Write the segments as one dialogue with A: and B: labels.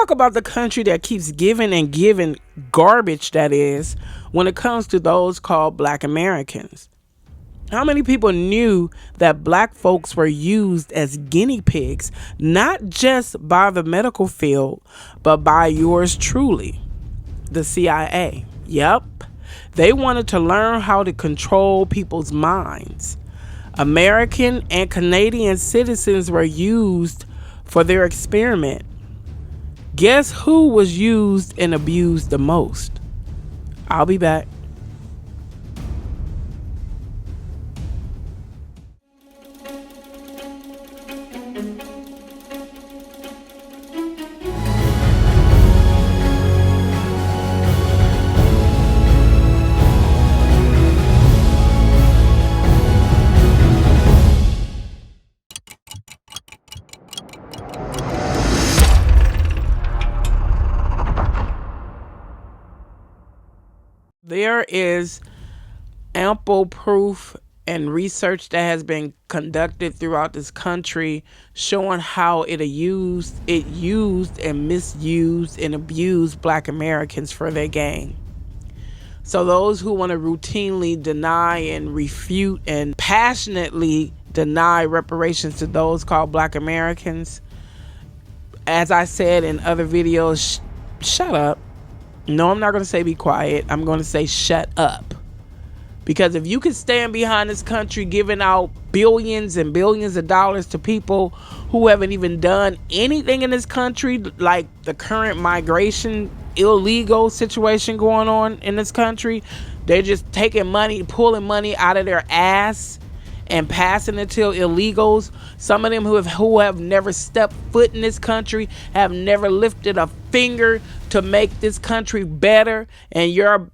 A: talk about the country that keeps giving and giving garbage, that is, when it comes to those called Black Americans. How many people knew that Black folks were used as guinea pigs, not just by the medical field, but by yours truly, the CIA? Yep. They wanted to learn how to control people's minds. American and Canadian citizens were used for their experiment. Guess who was used and abused the most? I'll be back. There is ample proof and research that has been conducted throughout this country showing how it used and misused and abused Black Americans for their gain. So those who want to routinely deny and refute and passionately deny reparations to those called Black Americans, as I said in other videos, shut up. No, I'm not going to say be quiet. I'm going to say shut up. Because if you can stand behind this country giving out billions and billions of dollars to people who haven't even done anything in this country, like the current migration illegal situation going on in this country, they're just taking money, pulling money out of their ass and passing it to illegals. Some of them who have never stepped foot in this country, have never lifted a finger to make this country better, and you're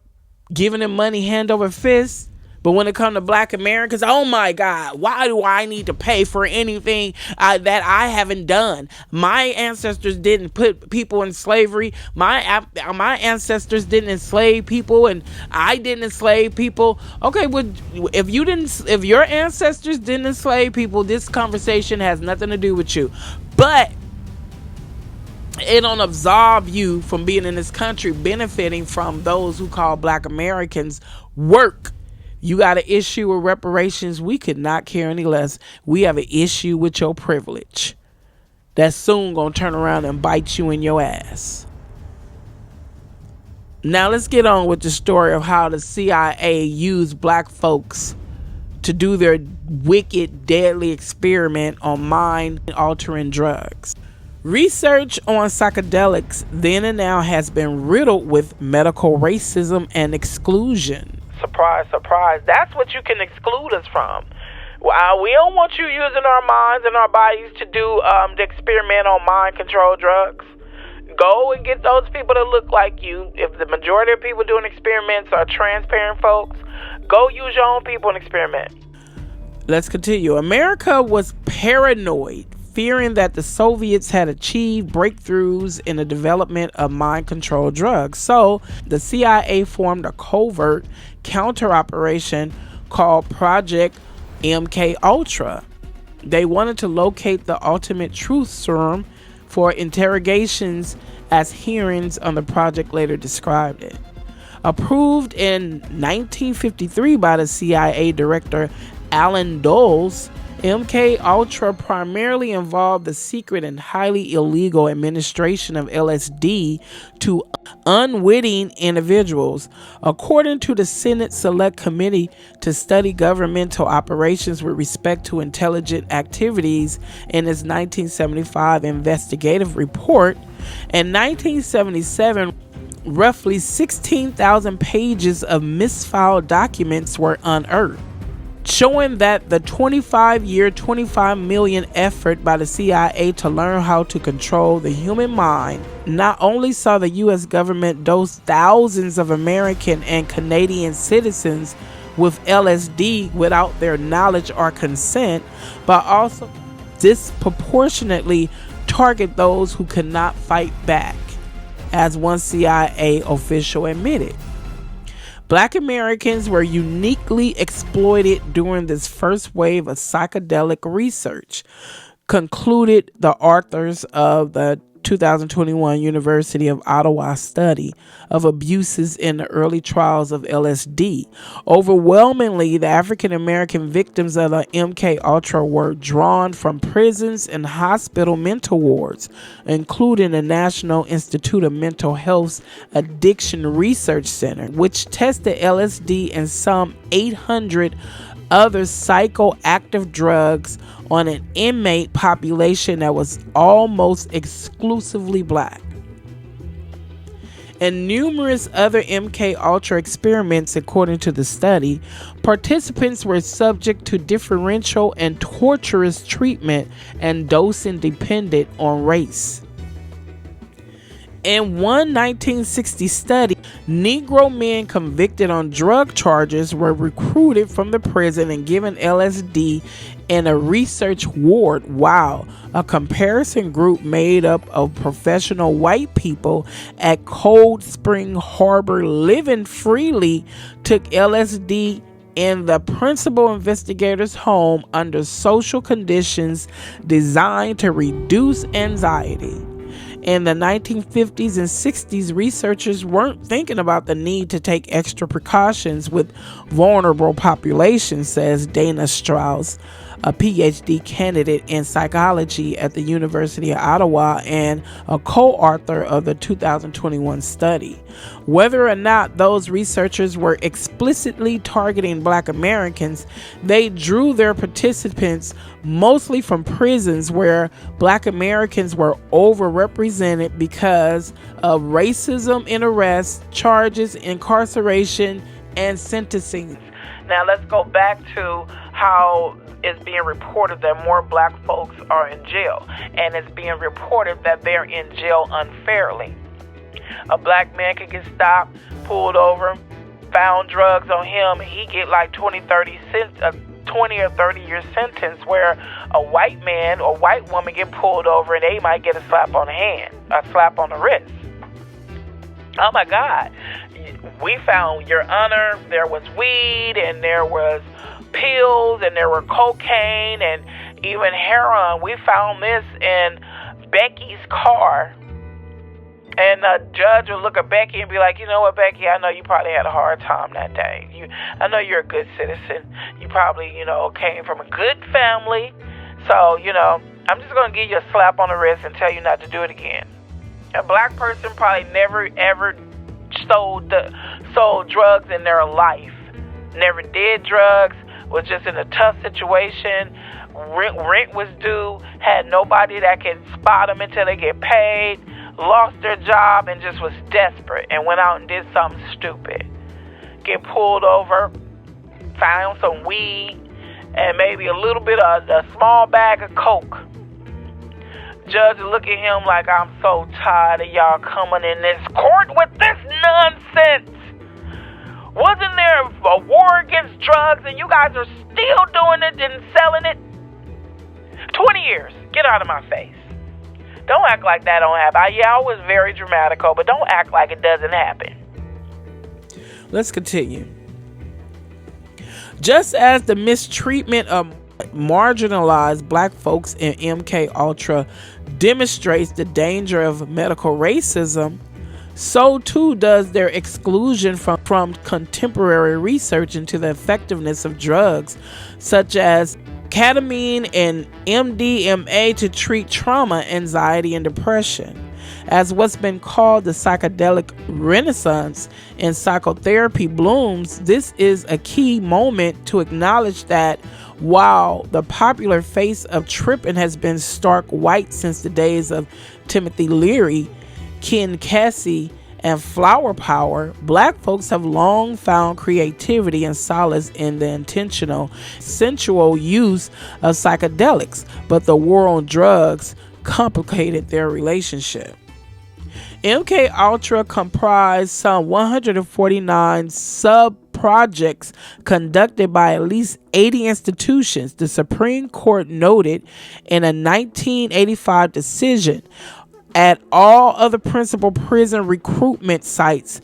A: giving them money hand over fist. But when it comes to Black Americans, oh my God, why do I need to pay for anything that I haven't done? My ancestors didn't put people in slavery. My ancestors didn't enslave people, and I didn't enslave people. Okay, well, if your ancestors didn't enslave people, this conversation has nothing to do with you. But it don't absolve you from being in this country benefiting from those who call Black Americans work. You got an issue with reparations. We could not care any less. We have an issue with your privilege that's soon gonna turn around and bite you in your ass. Now let's get on with the story of how the CIA used Black folks to do their wicked, deadly experiment on mind-altering drugs. Research on psychedelics then and now has been riddled with medical racism and exclusion. Surprise, surprise. That's what you can exclude us from. We don't want you using our minds and our bodies to do the experiment on mind control drugs. Go and get those people that look like you. If the majority of people doing experiments are transparent folks, go use your own people and experiment. Let's continue. America was paranoid, fearing that the Soviets had achieved breakthroughs in the development of mind control drugs. So the CIA formed a covert counter operation called Project MK Ultra. They wanted to locate the ultimate truth serum for interrogations, as hearings on the project later described it. Approved in 1953 by the CIA director Alan Dulles, MK Ultra primarily involved the secret and highly illegal administration of LSD to unwitting individuals. According to the Senate Select Committee to Study Governmental Operations with Respect to Intelligent Activities in its 1975 investigative report, in 1977, roughly 16,000 pages of misfiled documents were unearthed, showing that the 25-year, $25 million effort by the CIA to learn how to control the human mind not only saw the U.S. government dose thousands of American and Canadian citizens with LSD without their knowledge or consent, but also disproportionately target those who could not fight back, as one CIA official admitted. Black Americans were uniquely exploited during this first wave of psychedelic research, concluded the authors of the 2021 University of Ottawa study of abuses in the early trials of LSD. Overwhelmingly, the African American victims of the MK Ultra were drawn from prisons and hospital mental wards, including the National Institute of Mental Health's Addiction Research Center, which tested LSD and some 800 other psychoactive drugs on an inmate population that was almost exclusively black. In numerous other MK Ultra experiments, according to the study, participants were subject to differential and torturous treatment and dosing dependent on race. In one 1960 study, Negro men convicted on drug charges were recruited from the prison and given LSD in a research ward, while a comparison group made up of professional white people at Cold Spring Harbor living freely took LSD in the principal investigator's home under social conditions designed to reduce anxiety. In the 1950s and 60s, researchers weren't thinking about the need to take extra precautions with vulnerable populations, says Dana Strauss, a PhD candidate in psychology at the University of Ottawa and a co-author of the 2021 study. Whether or not those researchers were explicitly targeting Black Americans, they drew their participants mostly from prisons where Black Americans were overrepresented because of racism in arrests, charges, incarceration, and sentencing. Now let's go back to how it's being reported that more black folks are in jail, and it's being reported that they're in jail unfairly. A black man could get stopped, pulled over, found drugs on him, he get like 20 or 30 year sentence, where a white man or white woman get pulled over and they might get a slap on the hand, a slap on the wrist. Oh my God, we found, Your Honor, there was weed and there was pills and there were cocaine and even heroin. We found this in Becky's car. And the judge will look at Becky and be like, you know what, Becky, I know you probably had a hard time that day. I know you're a good citizen. You probably, came from a good family. So, I'm just going to give you a slap on the wrist and tell you not to do it again. A black person probably never, ever sold drugs in their life. Never did drugs, was just in a tough situation. Rent was due, had nobody that could spot them until they get paid. Lost their job and just was desperate and went out and did something stupid. Get pulled over, found some weed and maybe a little bit of a small bag of coke. Judge will look at him like, I'm so tired of y'all coming in this court with this nonsense. Wasn't there a war against drugs and you guys are still doing it and selling it? 20 years. Get out of my face. Don't act like that don't happen. I was very dramatical, but don't act like it doesn't happen. Let's continue. Just as the mistreatment of marginalized black folks in MK Ultra demonstrates the danger of medical racism, so too does their exclusion from contemporary research into the effectiveness of drugs such as ketamine and MDMA to treat trauma, anxiety, and depression. As what's been called the psychedelic renaissance in psychotherapy blooms, this is a key moment to acknowledge that while the popular face of tripping has been stark white since the days of Timothy Leary, Ken Kesey, and flower power, black folks have long found creativity and solace in the intentional, sensual use of psychedelics, but the war on drugs complicated their relationship. MK Ultra comprised some 149 sub-projects conducted by at least 80 institutions, the Supreme Court noted in a 1985 decision. At all other principal prison recruitment sites,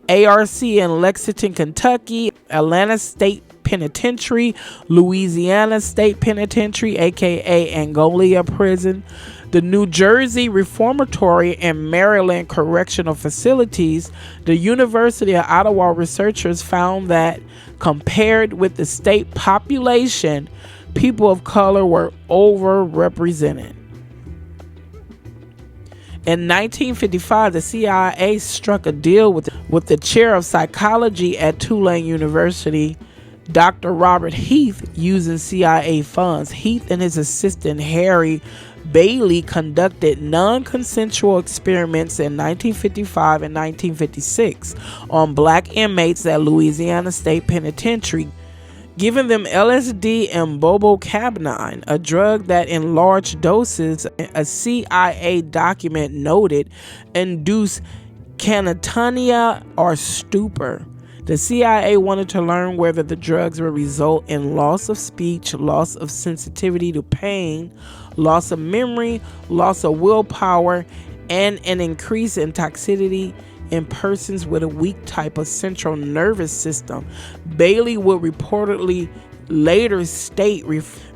A: ARC in Lexington, Kentucky, Atlanta State Penitentiary, Louisiana State Penitentiary, aka Angola Prison, the New Jersey Reformatory and Maryland Correctional Facilities. The University of Ottawa researchers found that compared with the state population, people of color were overrepresented. In 1955, the CIA struck a deal with the chair of psychology at Tulane University, Dr. Robert Heath, using CIA funds. Heath and his assistant Harry Bailey conducted non-consensual experiments in 1955 and 1956 on black inmates at Louisiana State Penitentiary, giving them LSD and bobocabine, a drug that in large doses, a CIA document noted, induced catatonia or stupor. The CIA wanted to learn whether the drugs would result in loss of speech, loss of sensitivity to pain, loss of memory, loss of willpower, and an increase in toxicity in persons with a weak type of central nervous system. Bailey would reportedly later state,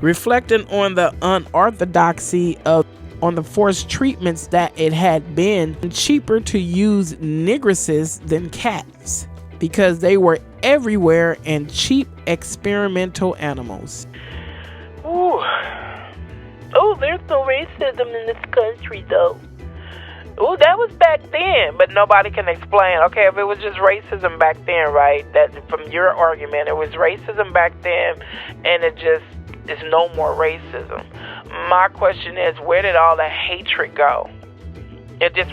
A: reflecting on the unorthodoxy of on the forced treatments, that it had been cheaper to use negresses than cats because they were everywhere and cheap experimental animals.
B: Ooh, there's no racism in this country, though. Oh, that was back then, but nobody can explain. Okay, if it was just racism back then, right? That from your argument, it was racism back then, and it just is no more racism. My question is, where did all the hatred go? It just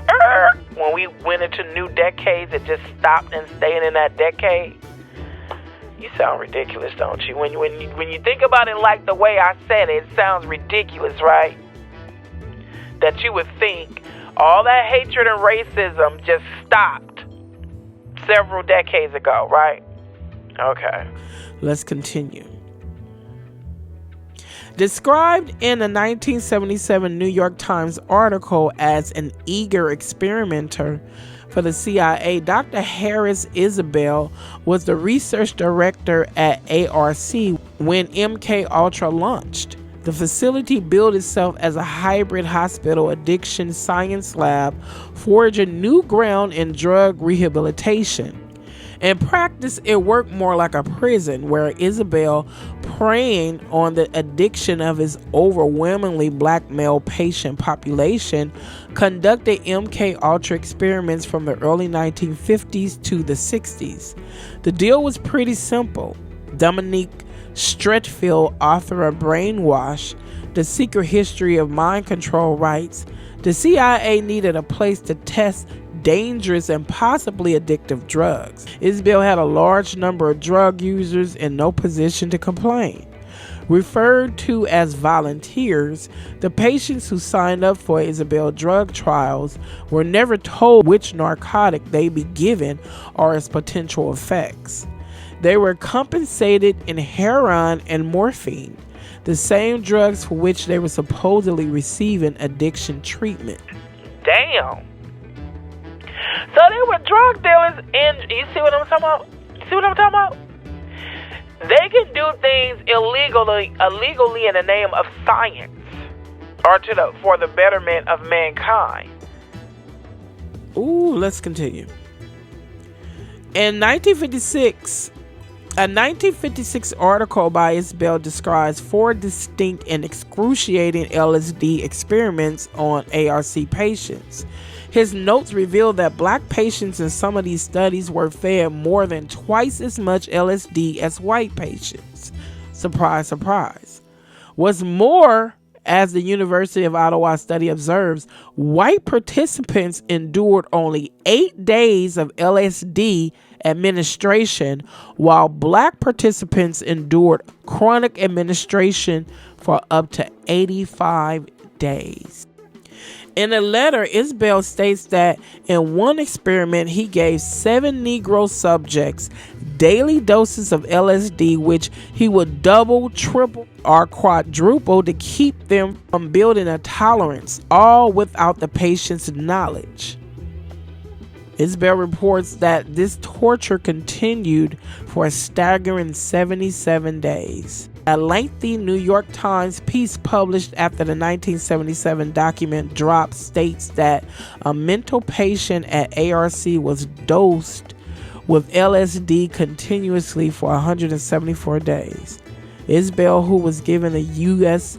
B: when we went into new decades, it just stopped and stayed in that decade. You sound ridiculous, don't you? When you think about it like the way I said it, it sounds ridiculous, right? That you would think all that hatred and racism just stopped several decades ago, right? Okay.
A: Let's continue. Described in a 1977 New York Times article as an eager experimenter for the CIA, Dr. Harris Isabel was the research director at ARC when MK Ultra launched. The facility billed itself as a hybrid hospital addiction science lab, forging new ground in drug rehabilitation. In practice, it worked more like a prison, where Isabel, preying on the addiction of his overwhelmingly black male patient population, conducted MK Ultra experiments from the early 1950s to the 60s. The deal was pretty simple. Dominique Stretfield, author of Brainwash, The Secret History of Mind Control, writes, the CIA needed a place to test dangerous and possibly addictive drugs. Isabel had a large number of drug users in no position to complain. Referred to as volunteers, the patients who signed up for Isabel drug trials were never told which narcotic they'd be given or its potential effects. They were compensated in heroin and morphine, the same drugs for which they were supposedly receiving addiction treatment.
B: Damn. So they were drug dealers, and you see what I'm talking about? They can do things illegally in the name of science, or for the betterment of mankind.
A: Ooh, let's continue. In 1956, a 1956 article by Isabel describes 4 distinct and excruciating LSD experiments on ARC patients. His notes reveal that black patients in some of these studies were fed more than twice as much LSD as white patients. Surprise, surprise. What's more, as the University of Ottawa study observes, white participants endured only 8 days of LSD administration, while black participants endured chronic administration for up to 85 days. In a letter, Isabel states that in one experiment, he gave 7 Negro subjects daily doses of LSD, which he would double, triple, or quadruple to keep them from building a tolerance, all without the patient's knowledge. Isbell reports that this torture continued for a staggering 77 days. A lengthy New York Times piece published after the 1977 document dropped states that a mental patient at ARC was dosed with LSD continuously for 174 days. Isbell, who was given a U.S.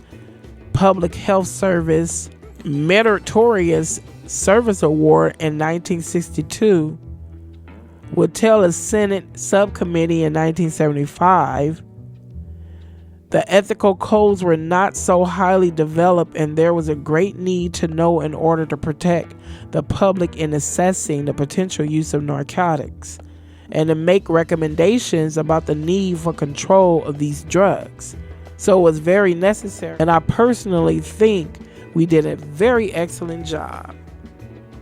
A: Public Health Service Meritorious Service Award in 1962, would tell a Senate subcommittee in 1975 the ethical codes were not so highly developed and there was a great need to know in order to protect the public in assessing the potential use of narcotics and to make recommendations about the need for control of these drugs. So it was very necessary, and I personally think we did a very excellent job.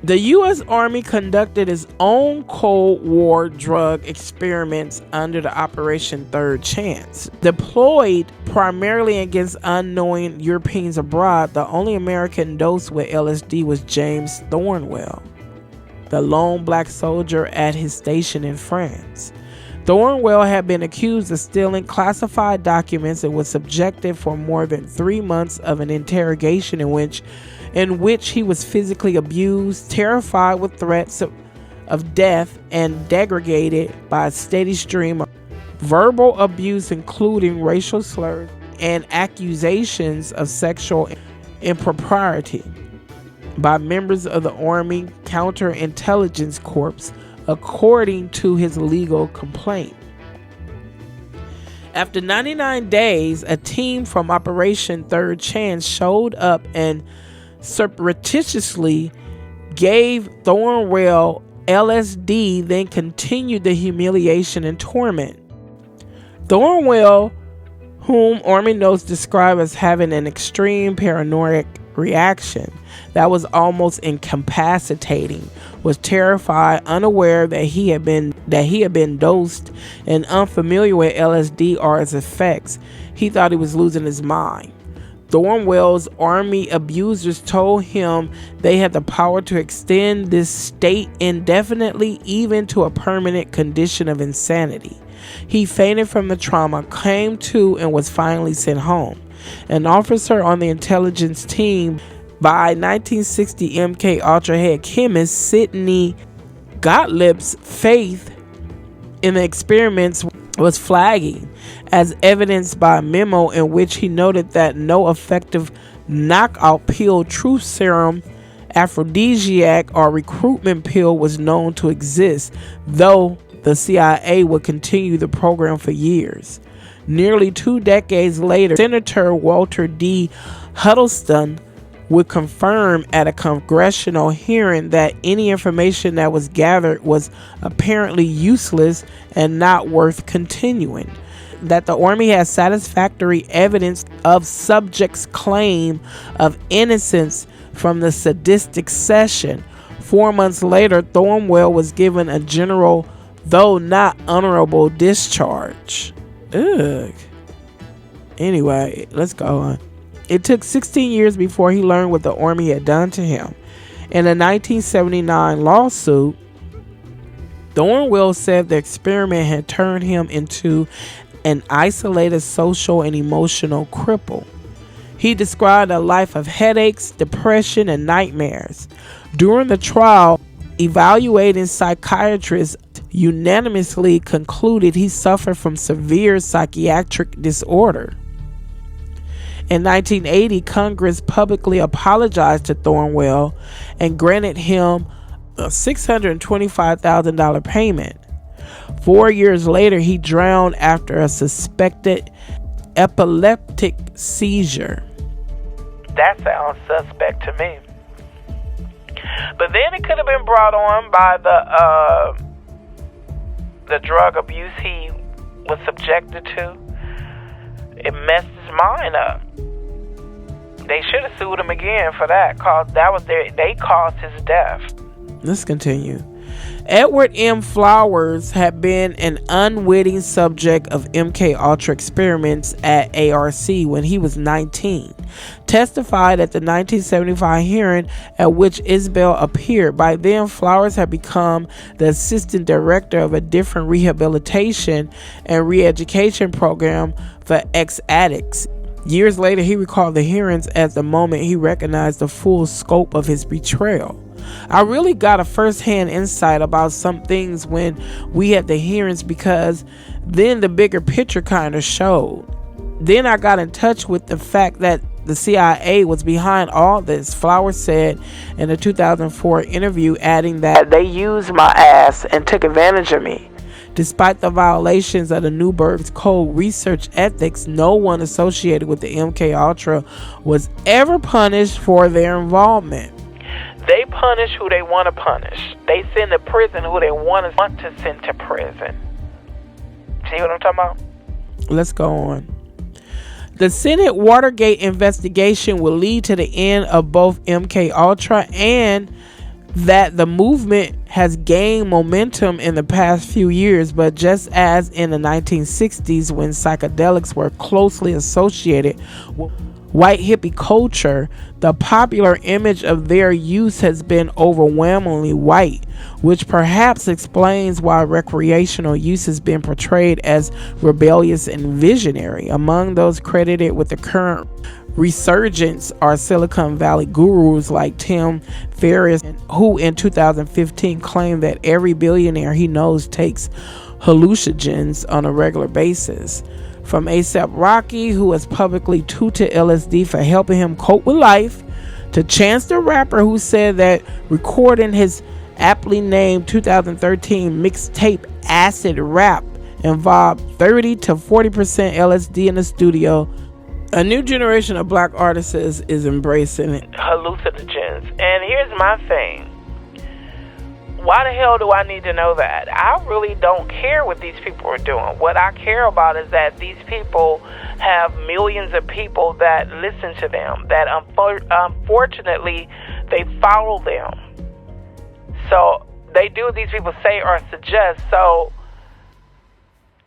A: The U.S. Army conducted its own Cold War drug experiments under the Operation Third Chance. Deployed primarily against unknowing Europeans abroad, the only American dosed with LSD was James Thornwell, the lone black soldier at his station in France. Thornwell had been accused of stealing classified documents and was subjected for more than 3 months of an interrogation in which he was physically abused, terrified with threats of death, and degraded by a steady stream of verbal abuse, including racial slurs and accusations of sexual impropriety by members of the Army Counterintelligence Corps, according to his legal complaint. After 99 days, a team from Operation Third Chance showed up and surreptitiously gave Thornwell LSD, then continued the humiliation and torment. Thornwell, whom Army notes describe as having an extreme paranoid reaction that was almost incapacitating, was terrified, unaware that he had been dosed, and unfamiliar with LSD or its effects. He thought he was losing his mind. Thornwell's Army abusers told him they had the power to extend this state indefinitely, even to a permanent condition of insanity. He fainted from the trauma, came to, and was finally sent home. An officer on the intelligence team by 1960 MK Ultra head chemist Sidney Gottlieb's faith in the experiments was flagging, as evidenced by a memo in which he noted that no effective knockout pill, truth serum, aphrodisiac, or recruitment pill was known to exist, though the CIA would continue the program for years. Nearly 2 decades later, Senator Walter D. Huddleston would confirm at a congressional hearing that any information that was gathered was apparently useless and not worth continuing. That the Army has satisfactory evidence of subjects' claim of innocence from the sadistic session. 4 months later, Thornwell was given a general, though not honorable, discharge. Ugh. Anyway, let's go on. It took 16 years before he learned what the Army had done to him. In a 1979 lawsuit, Thornwell said the experiment had turned him into an isolated social and emotional cripple. He described a life of headaches, depression, and nightmares. During the trial, evaluating psychiatrists unanimously concluded he suffered from severe psychiatric disorder. In 1980, Congress publicly apologized to Thornwell and granted him a $625,000 payment. 4 years later, he drowned after a suspected epileptic seizure.
B: That sounds suspect to me. But then it could have been brought on by the drug abuse he was subjected to. It messed his mind up. They should have sued him again for that, cause they caused his death.
A: Let's continue. Edward M. Flowers had been an unwitting subject of MK Ultra experiments at ARC when he was 19. testified at the 1975 hearing at which Isbell appeared. By then, Flowers had become the assistant director of a different rehabilitation and re-education program for ex-addicts. Years later, he recalled the hearings as the moment he recognized the full scope of his betrayal. I really got a first-hand insight about some things when we had the hearings, because then the bigger picture kind of showed. Then I got in touch with the fact that the CIA was behind all this, Flowers said in a 2004 interview, adding that they used my ass and took advantage of me. Despite the violations of the Newburgh's Code research ethics, no one associated with the MK Ultra was ever punished for their involvement.
B: They punish who they want to punish. They send to prison who they want to send to prison. See what I'm talking about?
A: Let's go on. The Senate Watergate investigation will lead to the end of both MK Ultra and that the movement has gained momentum in the past few years, but just as in the 1960s when psychedelics were closely associated with white hippie culture, the popular image of their use has been overwhelmingly white, which perhaps explains why recreational use has been portrayed as rebellious and visionary. Among those credited with the current resurgence are Silicon Valley gurus like Tim Ferriss, who in 2015 claimed that every billionaire he knows takes hallucinogens on a regular basis. From A$AP Rocky, who has publicly touted LSD for helping him cope with life, to Chance the Rapper, who said that recording his aptly named 2013 mixtape Acid Rap involved 30 to 40% LSD in the studio. A new generation of black artists is embracing it.
B: Hallucinogens. And here's my thing. Why the hell do I need to know that? I really don't care what these people are doing. What I care about is that these people have millions of people that listen to them, that unfortunately they follow them. So they do what these people say or suggest. So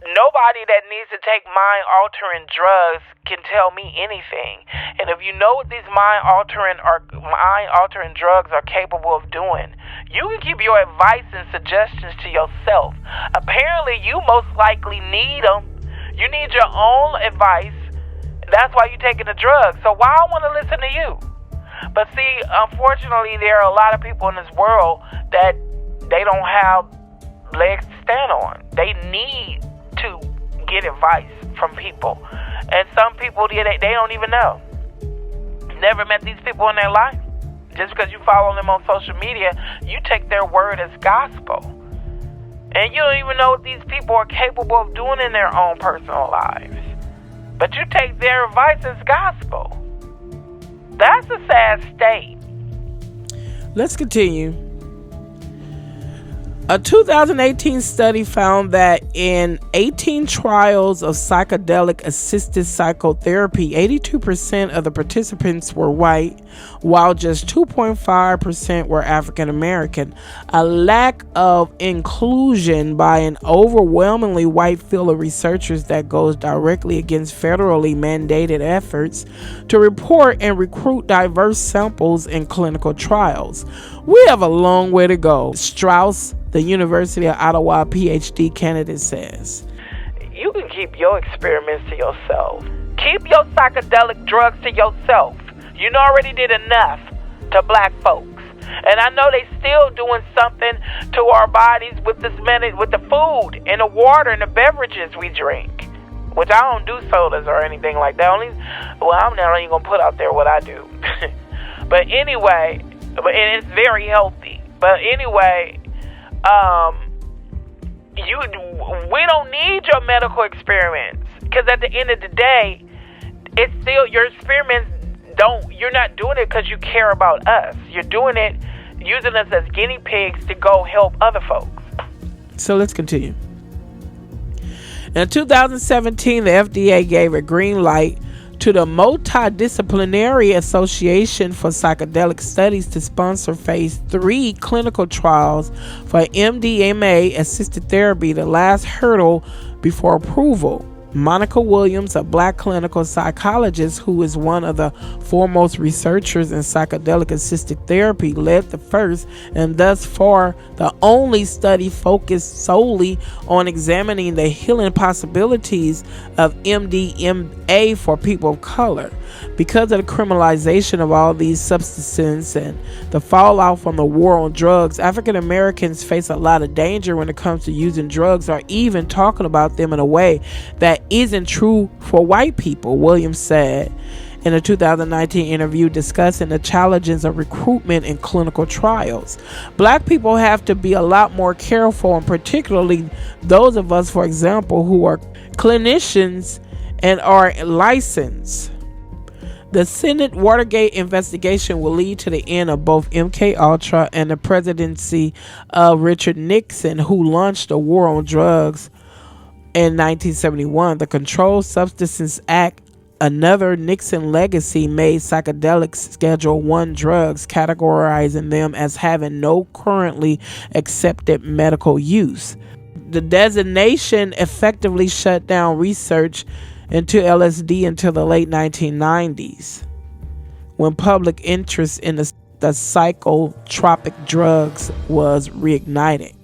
B: nobody that needs to take mind-altering drugs can tell me anything. And if you know what these mind-altering drugs are capable of doing, you can keep your advice and suggestions to yourself. Apparently, you most likely need them. You need your own advice. That's why you're taking the drugs. So why I want to listen to you? But see, unfortunately, there are a lot of people in this world that they don't have legs to stand on. They need to get advice from people. And some people, they don't even know. Never met these people in their life. Just because you follow them on social media, you take their word as gospel. And you don't even know what these people are capable of doing in their own personal lives. But you take their advice as gospel. That's a sad state.
A: Let's continue. A 2018 study found that in 18 trials of psychedelic-assisted psychotherapy, 82% of the participants were white, while just 2.5% were African American. A lack of inclusion by an overwhelmingly white field of researchers that goes directly against federally mandated efforts to report and recruit diverse samples in clinical trials. We have a long way to go. Strauss, the University of Ottawa PhD candidate, says,
B: you can keep your experiments to yourself. Keep your psychedelic drugs to yourself. You already did enough to black folks. And I know they still doing something to our bodies with this with the food and the water and the beverages we drink. Which I don't do sodas or anything like that. I'm not even going to put out there what I do. But anyway, and it's very healthy. But anyway, we don't need your medical experiments, because at the end of the day, it's still your experiments. You're not doing it because you care about us. You're doing it using us as guinea pigs to go help other folks.
A: So let's continue. In 2017, the FDA gave a green light to the Multidisciplinary Association for Psychedelic Studies to sponsor phase 3 clinical trials for MDMA-assisted therapy, the last hurdle before approval. Monica Williams, a black clinical psychologist who is one of the foremost researchers in psychedelic assisted therapy, led the first and thus far the only study focused solely on examining the healing possibilities of MDMA for people of color. Because of the criminalization of all these substances and the fallout from the war on drugs, African Americans face a lot of danger when it comes to using drugs or even talking about them in a way that isn't true for white people, Williams said in a 2019 interview discussing the challenges of recruitment in clinical trials. Black people have to be a lot more careful, and particularly those of us, for example, who are clinicians and are licensed. The Senate Watergate investigation will lead to the end of both MK Ultra and the presidency of Richard Nixon, who launched the war on drugs in 1971. The Controlled Substances Act, another Nixon legacy, made psychedelics Schedule 1 drugs, categorizing them as having no currently accepted medical use. The designation effectively shut down research into LSD until the late 1990s, when public interest in the psychotropic drugs was reignited.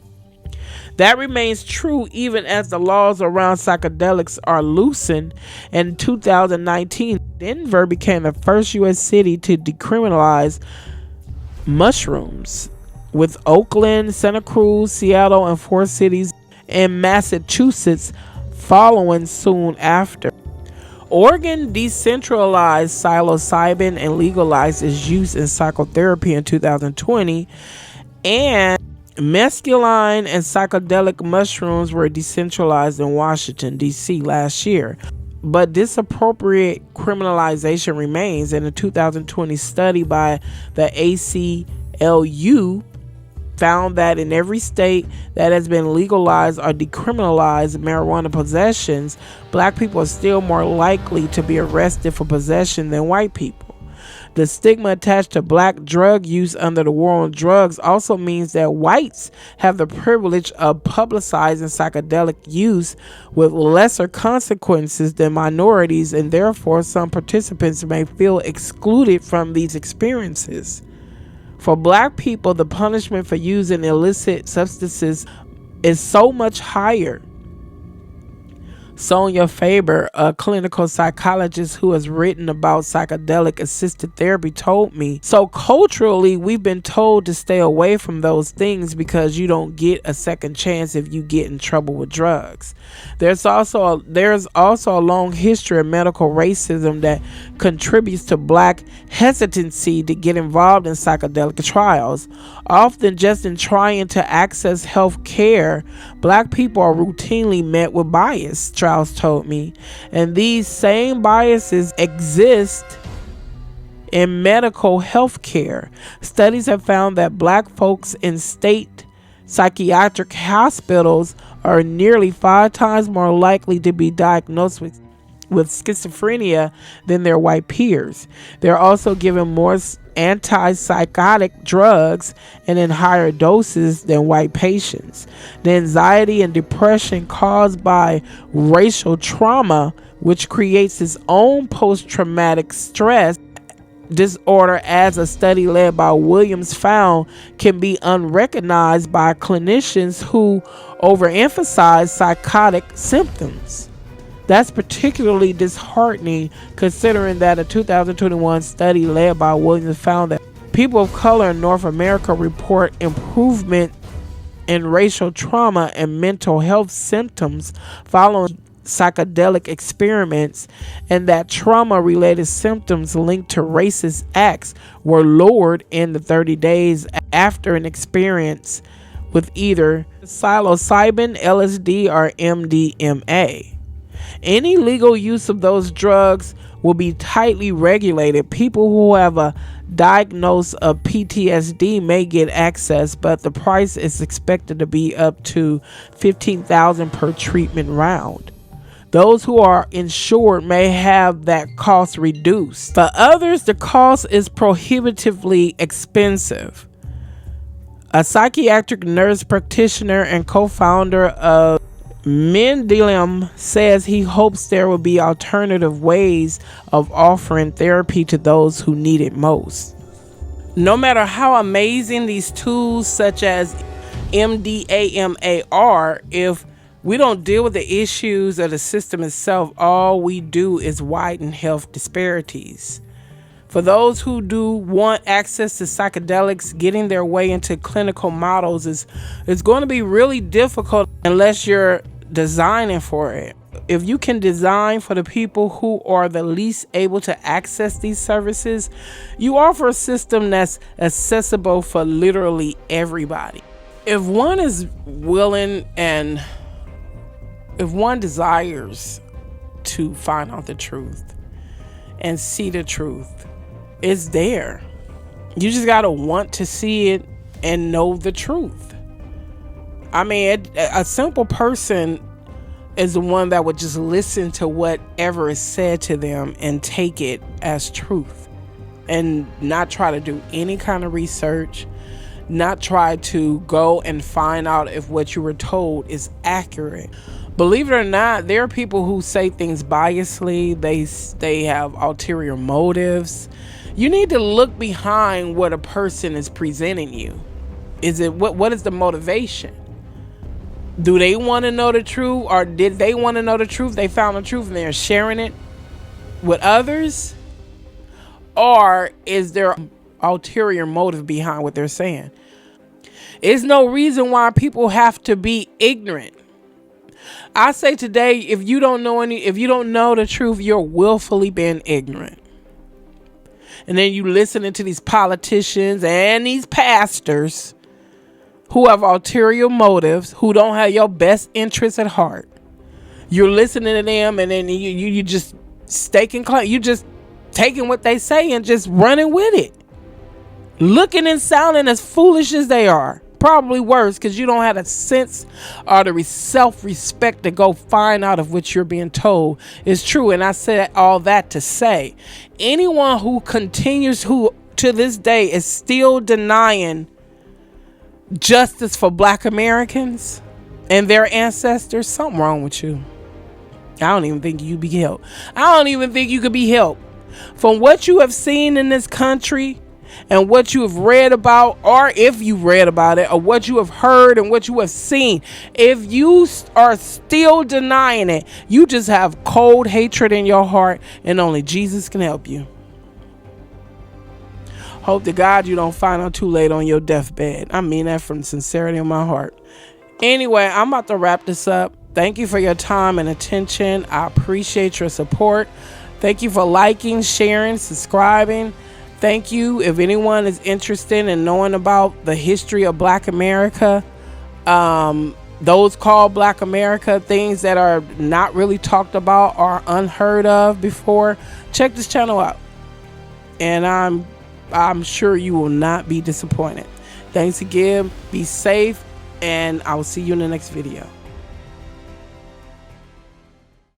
A: That remains true even as the laws around psychedelics are loosened. In 2019, Denver became the first U.S. city to decriminalize mushrooms, with Oakland, Santa Cruz, Seattle, and 4 cities in Massachusetts following soon after. Oregon decentralized psilocybin and legalized its use in psychotherapy in 2020, and mescaline and psychedelic mushrooms were decentralized in Washington, D.C. last year. But disappropriate criminalization remains. In a 2020 study by the ACLU, found that in every state that has been legalized or decriminalized marijuana possessions, black people are still more likely to be arrested for possession than white people. The stigma attached to black drug use under the war on drugs also means that whites have the privilege of publicizing psychedelic use with lesser consequences than minorities, and therefore some participants may feel excluded from these experiences. For black people, the punishment for using illicit substances is so much higher. Sonia Faber, a clinical psychologist who has written about psychedelic assisted therapy, told me, so culturally we've been told to stay away from those things because you don't get a second chance if you get in trouble with drugs. There's also a long history of medical racism that contributes to black hesitancy to get involved in psychedelic trials. Often just in trying to access health care, black people are routinely met with bias, Strauss told me. And these same biases exist in medical health care. Studies have found that black folks in state psychiatric hospitals are nearly 5 times more likely to be diagnosed with schizophrenia than their white peers. They're also given more antipsychotic drugs and in higher doses than white patients. The anxiety and depression caused by racial trauma, which creates its own post-traumatic stress disorder, as a study led by Williams found, can be unrecognized by clinicians who overemphasize psychotic symptoms. That's particularly disheartening considering that a 2021 study led by Williams found that people of color in North America report improvement in racial trauma and mental health symptoms following psychedelic experiments, and that trauma-related symptoms linked to racist acts were lowered in the 30 days after an experience with either psilocybin, LSD, or MDMA. Any legal use of those drugs will be tightly regulated. People who have a diagnosis of PTSD may get access, but the price is expected to be up to $15,000 per treatment round. Those who are insured may have that cost reduced. For others, the cost is prohibitively expensive. A psychiatric nurse practitioner and co-founder of Mendelem says he hopes there will be alternative ways of offering therapy to those who need it most. No matter how amazing these tools such as MDMA are, if we don't deal with the issues of the system itself, all we do is widen health disparities. For those who do want access to psychedelics, getting their way into clinical models is going to be really difficult unless you're designing for it. If you can design for the people who are the least able to access these services, you offer a system that's accessible for literally everybody. If one is willing and if one desires to find out the truth and see the truth, it's there. You just gotta want to see it and know the truth. I mean, a simple person is the one that would just listen to whatever is said to them and take it as truth and not try to do any kind of research, not try to go and find out if what you were told is accurate. Believe it or not, there are people who say things biasly. They have ulterior motives. You need to look behind what a person is presenting you. What is the motivation? Do they want to know the truth, or did they want to know the truth? They found the truth and they're sharing it with others? Or is there ulterior motive behind what they're saying? There's no reason why people have to be ignorant. I say today, if you don't know the truth, you're willfully being ignorant. And then you listening to these politicians and these pastors who have ulterior motives, who don't have your best interests at heart. You're listening to them, and then you just staking claim. You just taking what they say and just running with it, looking and sounding as foolish as they are. Probably worse, because you don't have a sense or the self-respect to go find out if what you're being told is true. And I said all that to say, anyone who continues, who to this day is still denying justice for Black Americans and their ancestors, something wrong with you. I don't even think you be helped. I don't even think you could be helped. From what you have seen in this country and what you have read about, or if you've read about it, or what you have heard and what you have seen, if you are still denying it, you just have cold hatred in your heart, and only Jesus can help you. Hope to God you don't find out too late on your deathbed. I mean that from the sincerity of my heart. Anyway, I'm about to wrap this up. Thank you for your time and attention. I appreciate your support. Thank you for liking, sharing, subscribing. Thank you. If anyone is interested in knowing about the history of Black America, those called Black America, things that are not really talked about or unheard of before, check this channel out. And I'm sure you will not be disappointed. Thanks again. Be safe, and I will see you in the next video.